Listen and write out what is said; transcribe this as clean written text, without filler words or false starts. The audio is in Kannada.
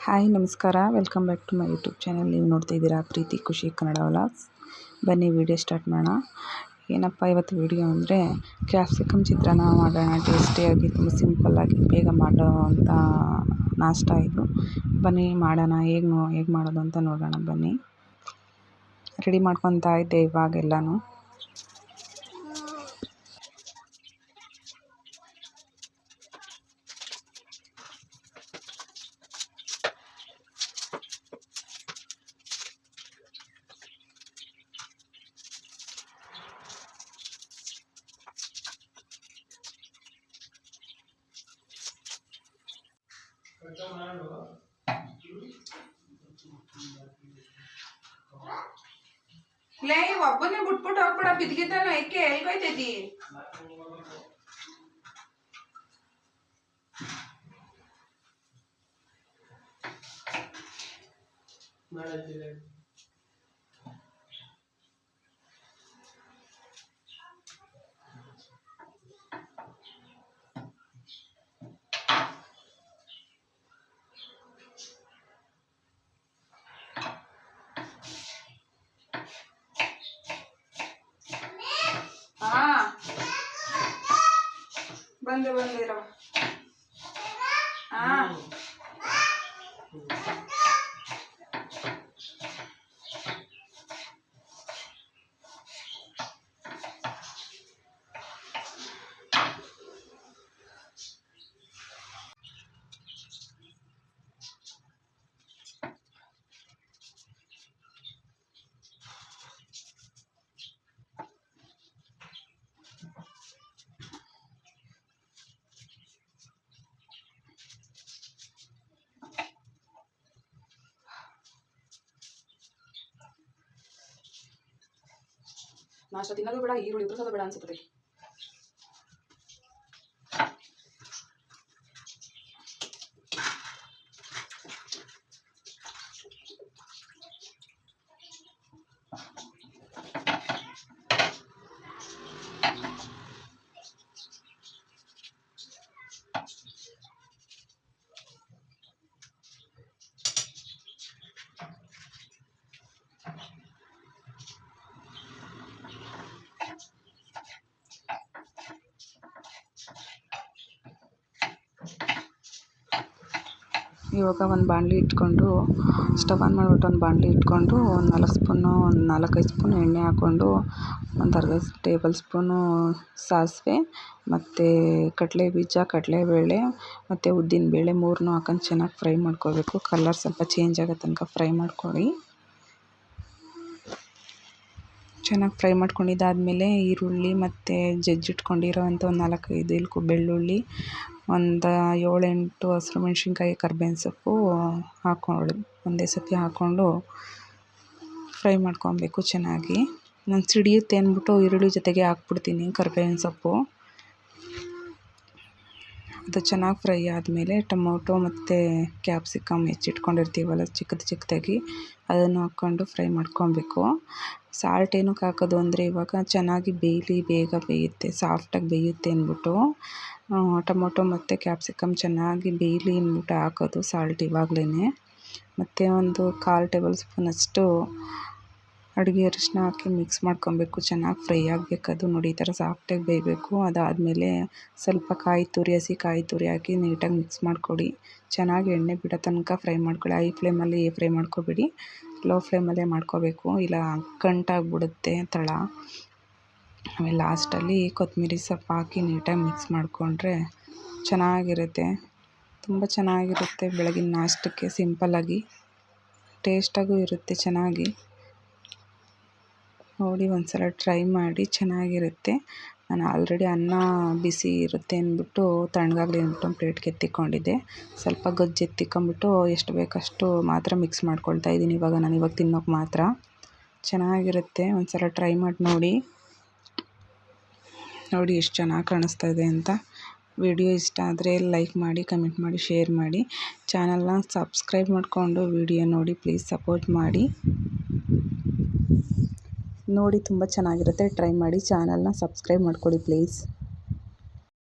ಹಾಯ್ ನಮಸ್ಕಾರ, welcome back to my YouTube channel. ನೀವು ನೋಡ್ತಾ ಇದ್ದೀರಾ ಪ್ರೀತಿ ಖುಷಿ ಕನ್ನಡ ವ್ಲಾಗ್ಸ್. ಬನ್ನಿ ವಿಡಿಯೋ ಸ್ಟಾರ್ಟ್ ಮಾಡೋಣ. ಏನಪ್ಪ ಇವತ್ತು ವಿಡಿಯೋ ಅಂದರೆ ಕ್ಯಾಪ್ಸಿಕಮ್ ಚಿತ್ರಾನ್ನ ಮಾಡೋಣ. ಟೇಸ್ಟಿಯಾಗಿ ತುಂಬ ಸಿಂಪಲ್ಲಾಗಿ ಬೇಗ ಮಾಡೋ ಅಂಥ ನಾಷ್ಟ ಇದು. ಬನ್ನಿ ಮಾಡೋಣ. ಹೇಗೆ ಮಾಡೋದು ಅಂತ ನೋಡೋಣ. ಬನ್ನಿ, ರೆಡಿ ಮಾಡ್ಕೊತಾ ಇದ್ದೆ ಇವಾಗೆಲ್ಲನೂ. ಲೇ ಒಬ್ಬನೇ ಬಿಟ್ಬಿಟ್ಟು ಹೋಗ್ಬಿಡ, ಬಿದ್ಗಿದ್ದಾನ ಐಕೆ ಎಲ್ಗೋಯ್ತೈತಿ. ಬಂದಿರವ. ನಾಷ್ಟ ತಿನ್ನೋದು ಬೇಡ, ಈರುಳ್ಳಿ ಉದುರಿಸೋದು ಬೇಡ ಅನ್ಸುತ್ತದೆ. ಇವಾಗ ಒಂದು ಬಾಣಲಿ ಇಟ್ಕೊಂಡು ಸ್ಟವ್ ಆನ್ ಮಾಡಿಬಿಟ್ಟು ಒಂದು ಬಾಣಲಿ ಇಟ್ಕೊಂಡು ಒಂದು 4-5 ಸ್ಪೂನ್ ಎಣ್ಣೆ ಹಾಕ್ಕೊಂಡು ಒಂದು ಅರ್ಧ ಟೇಬಲ್ ಸ್ಪೂನು ಸಾಸಿವೆ ಮತ್ತು ಕಡಲೆಬೀಜ, ಕಡಲೆಬೇಳೆ ಮತ್ತು ಉದ್ದಿನಬೇಳೆ 3 ಹಾಕೊಂಡು ಚೆನ್ನಾಗಿ ಫ್ರೈ ಮಾಡ್ಕೋಬೇಕು. ಕಲರ್ ಸ್ವಲ್ಪ ಚೇಂಜ್ ಆಗೋ ತನಕ ಫ್ರೈ ಮಾಡ್ಕೊಳ್ಳಿ. ಚೆನ್ನಾಗಿ ಫ್ರೈ ಮಾಡ್ಕೊಂಡಿದ್ದಾದಮೇಲೆ ಈರುಳ್ಳಿ ಮತ್ತು ಜಜ್ಜಿಟ್ಕೊಂಡಿರೋವಂಥ ಒಂದು 4-5 ಬೆಳ್ಳುಳ್ಳಿ, ಒಂದು 7-8 ಹಸಿರು ಮೆಣಸಿನ್ಕಾಯಿ, ಕರ್ಬೇವಿನ ಸೊಪ್ಪು ಹಾಕ್ಕೊಳ್ಳಿ. ಒಂದೇ ಸತಿ ಹಾಕ್ಕೊಂಡು ಫ್ರೈ ಮಾಡ್ಕೊಬೇಕು ಚೆನ್ನಾಗಿ. ನಾನು ಸಿಡಿಯುತ್ತೆ ಅಂದ್ಬಿಟ್ಟು ಈರುಳ್ಳಿ ಜೊತೆಗೆ ಹಾಕ್ಬಿಡ್ತೀನಿ ಕರ್ಬೇವಿನ ಸೊಪ್ಪು. ಅದು ಚೆನ್ನಾಗಿ ಫ್ರೈ ಆದಮೇಲೆ ಟೊಮೊಟೊ ಮತ್ತು ಕ್ಯಾಪ್ಸಿಕಮ್ ಹೆಚ್ಚಿಟ್ಕೊಂಡಿರ್ತೀವಲ್ಲ ಚಿಕ್ಕದಾಗಿ, ಅದನ್ನು ಹಾಕ್ಕೊಂಡು ಫ್ರೈ ಮಾಡ್ಕೊಬೇಕು. ಸಾಲ್ಟ್ ಏನಕ್ಕೆ ಹಾಕೋದು ಅಂದರೆ ಇವಾಗ ಚೆನ್ನಾಗಿ ಬೇಗ ಬೇಯುತ್ತೆ, ಸಾಫ್ಟಾಗಿ ಬೇಯುತ್ತೆ ಅಂದ್ಬಿಟ್ಟು ಟೊಮೊಟೊ ಮತ್ತು ಕ್ಯಾಪ್ಸಿಕಮ್ ಚೆನ್ನಾಗಿ ಬೇಯಲಿ ಅಂದ್ಬಿಟ್ಟು ಹಾಕೋದು ಸಾಲ್ಟ್ ಇವಾಗಲೇ. ಮತ್ತು ಒಂದು 1/4 ಟೇಬಲ್ ಸ್ಪೂನಷ್ಟು ಅಡುಗೆ ಅರಿಶಿನ ಹಾಕಿ ಮಿಕ್ಸ್ ಮಾಡ್ಕೊಬೇಕು. ಚೆನ್ನಾಗಿ ಫ್ರೈ ಆಗಬೇಕದು. ನೋಡಿ, ಈ ಥರ ಸಾಫ್ಟಾಗಿ ಬೇಯಬೇಕು. ಅದಾದಮೇಲೆ ಸ್ವಲ್ಪ ಹಸಿ ಕಾಯಿ ತುರಿ ಹಾಕಿ ನೀಟಾಗಿ ಮಿಕ್ಸ್ ಮಾಡಿಕೊಡಿ. ಚೆನ್ನಾಗಿ ಎಣ್ಣೆ ಬಿಡೋ ತನಕ ಫ್ರೈ ಮಾಡ್ಕೊಳ್ಳಿ. ಹೈ ಫ್ಲೇಮಲ್ಲಿ ಫ್ರೈ ಮಾಡ್ಕೊಬೇಡಿ, ಲೋ ಫ್ಲೇಮಲ್ಲೇ ಮಾಡ್ಕೋಬೇಕು, ಇಲ್ಲ ಗಂಟಾಗ್ಬಿಡುತ್ತೆ ತಳ. ಆಮೇಲೆ ಲಾಸ್ಟಲ್ಲಿ ಕೊತ್ತಂಬರಿ ಸೊಪ್ಪು ಹಾಕಿ ನೀಟಾಗಿ ಮಿಕ್ಸ್ ಮಾಡಿಕೊಂಡ್ರೆ ಚೆನ್ನಾಗಿರುತ್ತೆ, ತುಂಬ ಚೆನ್ನಾಗಿರುತ್ತೆ. ಬೆಳಗಿನ ನಾಷ್ಟಕ್ಕೆ ಸಿಂಪಲ್ಲಾಗಿ ಟೇಸ್ಟಾಗೂ ಇರುತ್ತೆ ಚೆನ್ನಾಗಿ. ನೋಡಿ, ಒಂದ್ಸಲ ಟ್ರೈ ಮಾಡಿ, ಚೆನ್ನಾಗಿರುತ್ತೆ. ನಾನು ಆಲ್ರೆಡಿ ಅನ್ನ ಬಿಸಿ ಇರುತ್ತೆ ಅಂದ್ಬಿಟ್ಟು ತಣ್ಣಗಾಗಲಿ ಅಂದ್ಬಿಟ್ಟು ಒಂದು ಪ್ಲೇಟ್ಗೆ ಎತ್ತಿಕೊಂಡಿದ್ದೆ. ಸ್ವಲ್ಪ ಗೊಜ್ಜು ಎತ್ತಿಕೊಂಬಿಟ್ಟು ಎಷ್ಟು ಬೇಕಷ್ಟು ಮಾತ್ರ ಮಿಕ್ಸ್ ಮಾಡ್ಕೊಳ್ತಾ ಇದ್ದೀನಿ ಇವಾಗ ತಿನ್ನೋಕೆ ಮಾತ್ರ. ಚೆನ್ನಾಗಿರುತ್ತೆ, ಒಂದ್ಸಲ ಟ್ರೈ ಮಾಡಿ ನೋಡಿ. ನೋಡಿ ಎಷ್ಟು ಚೆನ್ನಾಗಿ ಕಾಣಿಸ್ತಾ ಇದೆ ಅಂತ. ವಿಡಿಯೋ ಇಷ್ಟ ಆದರೆ ಲೈಕ್ ಮಾಡಿ, ಕಮೆಂಟ್ ಮಾಡಿ, ಶೇರ್ ಮಾಡಿ. ಚಾನಲ್ನ ಸಬ್ಸ್ಕ್ರೈಬ್ ಮಾಡಿಕೊಂಡು ವಿಡಿಯೋ ನೋಡಿ, ಪ್ಲೀಸ್ ಸಪೋರ್ಟ್ ಮಾಡಿ. ನೋಡಿ, ತುಂಬ ಚೆನ್ನಾಗಿರುತ್ತೆ. ಟ್ರೈ ಮಾಡಿ. ಚಾನಲ್ನ ಸಬ್ಸ್ಕ್ರೈಬ್ ಮಾಡ್ಕೊಳ್ಳಿ ಪ್ಲೀಸ್.